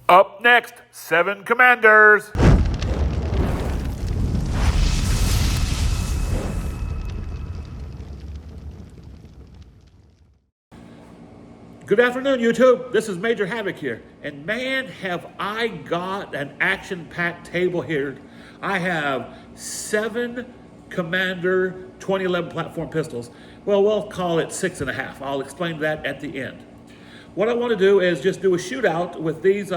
Up next, 7 Commanders. Good afternoon, YouTube. This is Major Havoc here. And man, have I got an action-packed table here. I have 7 Commander 2011 platform pistols. Well, we'll call it 6.5. I'll explain that at the end. What I want to do is just do a shootout with these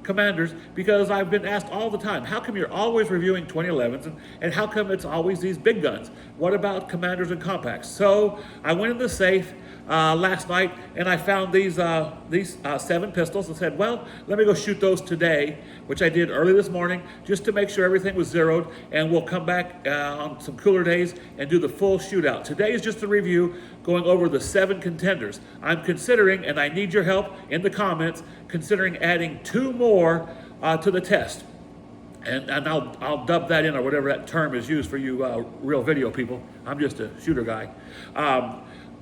Commanders, because I've been asked all the time, how come you're always reviewing 2011s and how come it's always these big guns? What about Commanders and compacts? So I went in the safe last night and I found these 7 pistols and said, well, let me go shoot those today, which I did early this morning just to make sure everything was zeroed, and we'll come back on some cooler days and do the full shootout. Today is just a review going over the 7 contenders. I'm considering, and I need your help in the comments, considering adding 2 more to the test. And I'll dub that in, or whatever that term is used for you real video people. I'm just a shooter guy.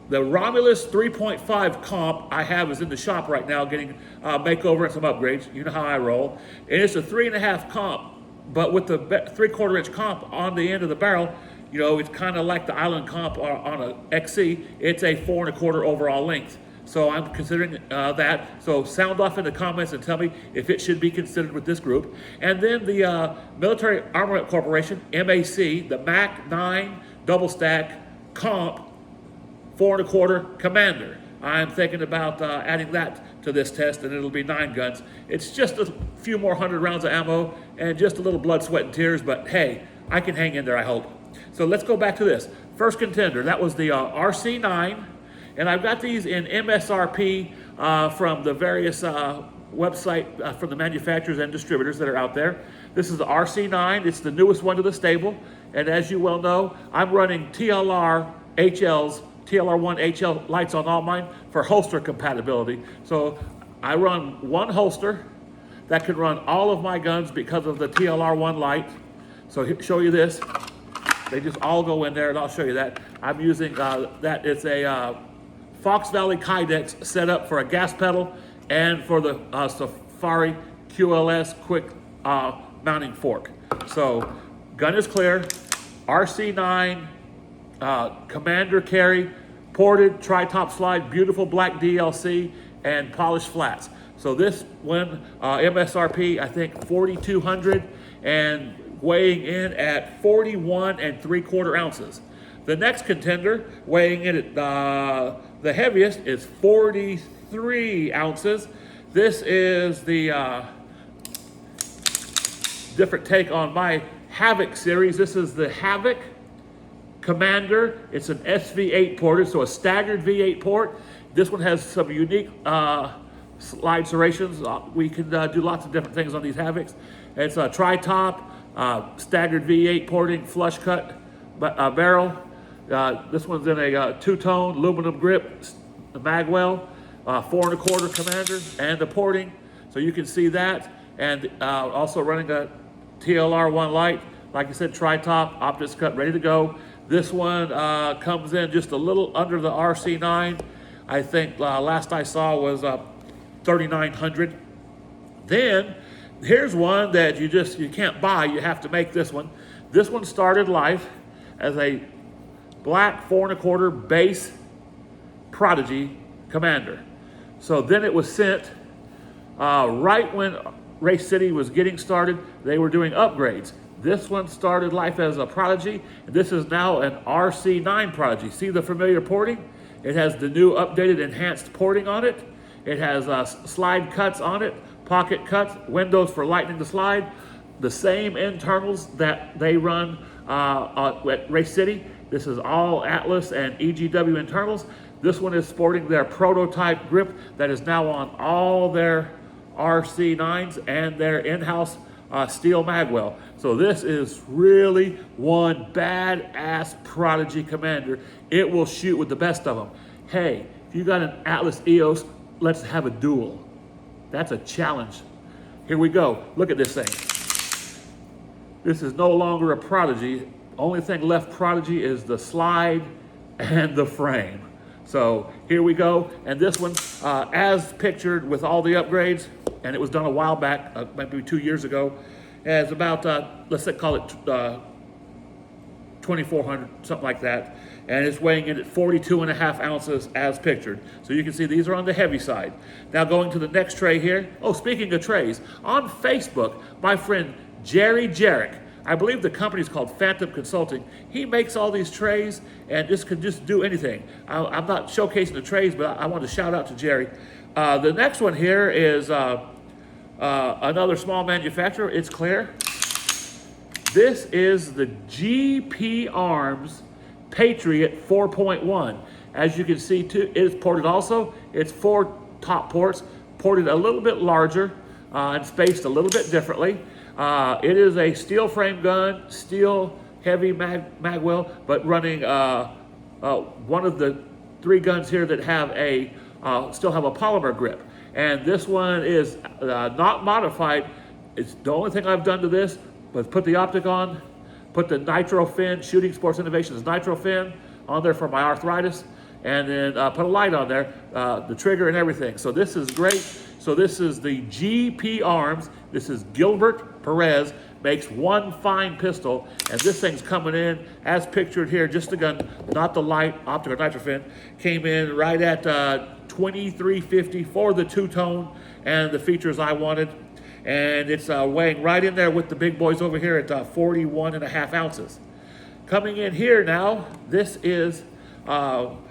The Romulus 3.5 comp I have is in the shop right now getting makeover and some upgrades. You know how I roll. And it's a 3.5 comp, but with the 3/4 inch comp on the end of the barrel, you know, it's kind of like the Island comp on a XC. It's a 4.25 overall length. So I'm considering that. So sound off in the comments and tell me if it should be considered with this group. And then the Military Armament Corporation, MAC, the MAC 9 double stack comp 4.25 Commander. I'm thinking about adding that to this test, and it'll be 9 guns. It's just a few more 100 rounds of ammo and just a little blood, sweat, and tears, but hey, I can hang in there, I hope. So let's go back to this. First contender, that was the RC9, and I've got these in MSRP from the various website from the manufacturers and distributors that are out there. This is the RC9. It's the newest one to the stable, and as you well know, I'm running TLR HLs, TLR1 HL lights on all mine for holster compatibility. So I run one holster that can run all of my guns because of the TLR1 light. So show you this. They just all go in there, and I'll show you that. I'm using that. It's a Fox Valley Kydex set up for a gas pedal and for the Safari QLS quick mounting fork. So gun is clear. RC9 Commander carry, ported tri-top slide, beautiful black DLC, and polished flats. So this one MSRP, I think 4,200, and weighing in at 41 3/4 ounces. The next contender, weighing in at the heaviest, is 43 ounces. This is the different take on my Havoc series. This is the Havoc Commander. It's an SV8 ported, so a staggered V8 port. This one has some unique slide serrations. We can do lots of different things on these Havocs. It's a tri-top, staggered V8 porting, flush cut barrel. This one's in a 2-tone aluminum grip magwell, 4.25 Commander, and the porting. So you can see that. And also running a TLR1 light. Like I said, tri-top, optics cut, ready to go. This one comes in just a little under the RC9. I think last I saw was 3,900. Then here's one that you can't buy. You have to make this one. This one started life as a black 4.25 base Prodigy Commander. So then it was sent right when Race City was getting started. They were doing upgrades. This one started life as a Prodigy, and this is now an RC9 Prodigy. See the familiar porting? It has the new updated enhanced porting on it. It has slide cuts on it, pocket cuts, windows for lightening the slide. The same internals that they run at Race City. This is all Atlas and EGW internals. This one is sporting their prototype grip that is now on all their RC9s and their in-house steel magwell. So this is really one badass Prodigy Commander. It will shoot with the best of them. Hey, if you got an Atlas EOS, let's have a duel. That's a challenge. Here we go. Look at this thing. This is no longer a Prodigy. Only thing left Prodigy is the slide and the frame. So here we go, and this one, as pictured with all the upgrades, and it was done a while back, maybe 2 years ago, is about, let's say, call it 2,400, something like that, and it's weighing in at 42.5 ounces as pictured. So you can see these are on the heavy side. Now going to the next tray here. Oh, speaking of trays, on Facebook, my friend Jerry Jarek, I believe the company's called Phantom Consulting. He makes all these trays and this can just do anything. I'm not showcasing the trays, but I want to shout out to Jerry. The next one here is another small manufacturer. It's clear. This is the GP Arms Patriot 4.1. As you can see, too, it is ported also. It's 4 top ports, ported a little bit larger and spaced a little bit differently. It is a steel frame gun, steel heavy mag well, but running one of the 3 guns here that have still have a polymer grip. And this one is not modified. It's the only thing I've done to this was put the optic on, put the nitro fin, Shooting Sports Innovations nitro fin on there for my arthritis, and then put a light on there, the trigger and everything. So this is great. So this is the GP Arms. This is Gilbert Perez, makes one fine pistol, and this thing's coming in as pictured here, just the gun, not the light, optic or nitro fin, came in right at $2,350 for the 2-tone and the features I wanted. And it's weighing right in there with the big boys over here at 41.5 ounces. Coming in here now, this is on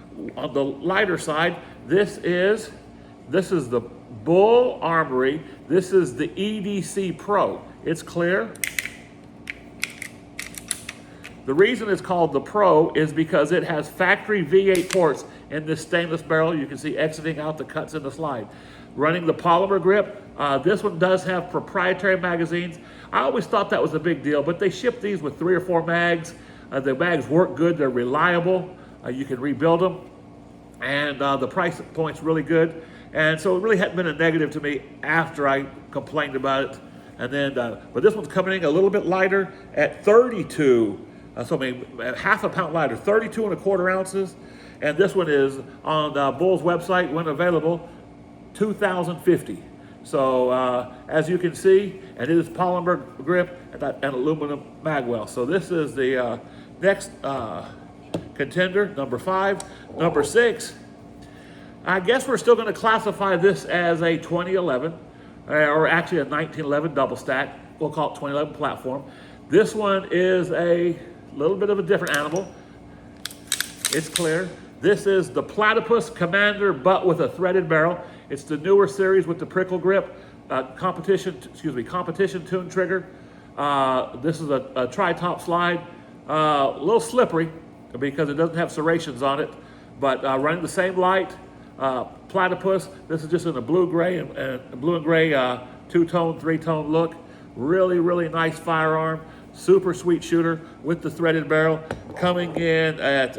the lighter side. This is the Bull Armory. This is the EDC Pro. It's clear. The reason it's called the Pro is because it has factory V8 ports in this stainless barrel. You can see exiting out the cuts in the slide. Running the polymer grip. This one does have proprietary magazines. I always thought that was a big deal, but they ship these with 3 or 4 mags. The mags work good, they're reliable. You can rebuild them. And the price point's really good. And so it really hadn't been a negative to me after I complained about it. And then, but this one's coming in a little bit lighter at 32. So I mean, half a pound lighter, 32.25 ounces. And this one is on Bull's website, when available, $2,050. So as you can see, and it is polymer grip and aluminum magwell. So this is the next contender, number 5. Number 6, I guess we're still going to classify this as a 2011, or actually a 1911 double stack. We'll call it 2011 platform. This one is a little bit of a different animal. It's clear. This is the Platypus Commander, but with a threaded barrel. It's the newer series with the prickle grip, competition tune trigger. This is a tri-top slide, a little slippery because it doesn't have serrations on it, but running the same light. Platypus. This is just in a blue-gray and blue and gray 2-tone, 3-tone look. Really, really nice firearm. Super sweet shooter with the threaded barrel. Coming in at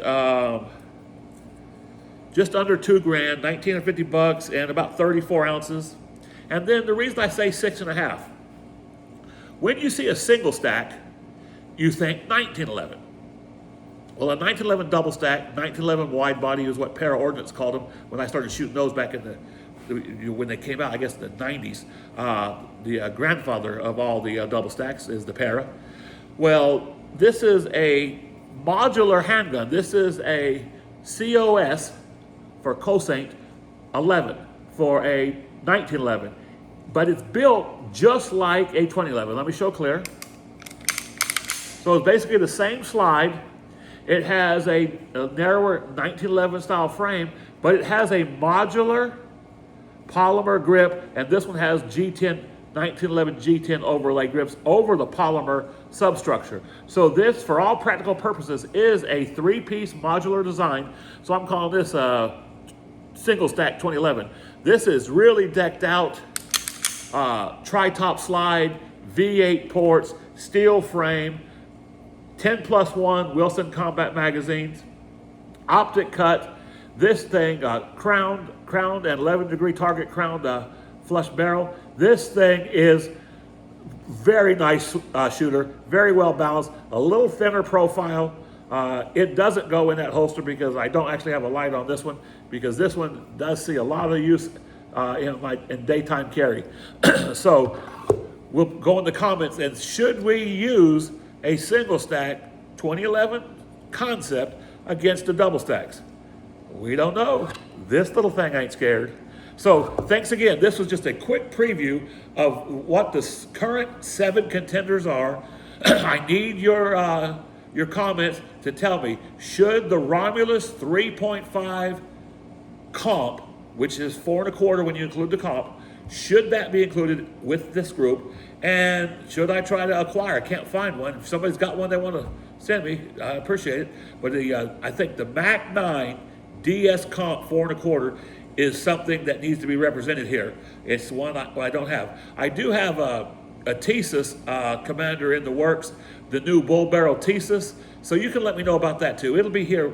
just under $2,000, $1,950 and about 34 ounces. And then the reason I say 6.5, when you see a single stack, you think 1911. Well, a 1911 double stack, 1911 wide body is what Para Ordnance called them when I started shooting those back in when they came out, I guess in the 90s. The grandfather of all the double stacks is the Para. Well, this is a modular handgun. This is a COS for Cosaint 11 for a 1911, but it's built just like a 2011. Let me show clear. So it's basically the same slide. It has a narrower 1911 style frame, but it has a modular polymer grip, and this one has G10, 1911 G10 overlay grips over the polymer substructure. So this, for all practical purposes, is a 3-piece modular design. So I'm calling this a single stack 2011. This is really decked out, tri-top slide, V8 ports, steel frame, 10+1 Wilson Combat magazines, optic cut. This thing, crowned and 11-degree target crowned flush barrel. This thing is very nice shooter, very well balanced, a little thinner profile. It doesn't go in that holster because I don't actually have a light on this one. because this one does see a lot of use in daytime carry. So we'll go in the comments, and should we use a single stack 2011 concept against the double stacks? We don't know. This little thing ain't scared. So thanks again. This was just a quick preview of what the current 7 contenders are. I need your comments to tell me, should the Romulus 3.5 comp, which is 4 1/4 when you include the comp, should that be included with this group? And should I try to acquire? I can't find one. If somebody's got one they want to send me, I appreciate it. But I think the Mac 9 DS comp 4 1/4 is something that needs to be represented here. It's one I don't have. I do have a Thesis Commander in the works, the new bull barrel Thesis. So you can let me know about that too. It'll be here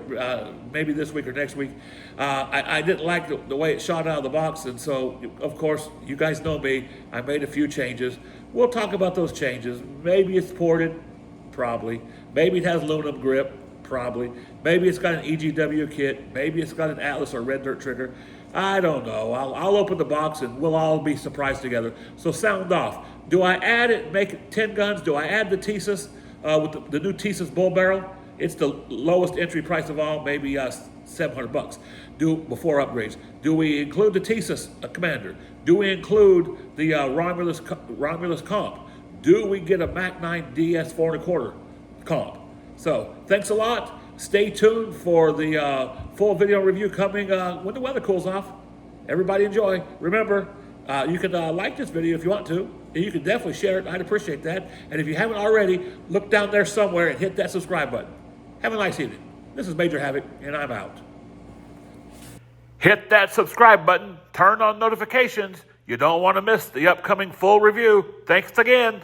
maybe this week or next week. I didn't like the way it shot out of the box, and so, of course, you guys know me. I made a few changes. We'll talk about those changes. Maybe it's ported, probably. Maybe it has aluminum grip, probably. Maybe it's got an EGW kit. Maybe it's got an Atlas or Red Dirt trigger. I don't know. I'll open the box and we'll all be surprised together. So sound off. Do I add it, make it 10 guns? Do I add the Thesis with the new Thesis bull barrel? It's the lowest entry price of all, maybe $700 before upgrades. Do we include the Thesis Commander? Do we include the Romulus comp? Do we get a Mac 9 DS 4 1/4 comp? So thanks a lot. Stay tuned for the full video review coming when the weather cools off. Everybody enjoy. Remember, you can like this video if you want to, and you can definitely share it. I'd appreciate that. And if you haven't already, look down there somewhere and hit that subscribe button. Have a nice evening. This is Major Havoc, and I'm out. Hit that subscribe button. Turn on notifications. You don't want to miss the upcoming full review. Thanks again.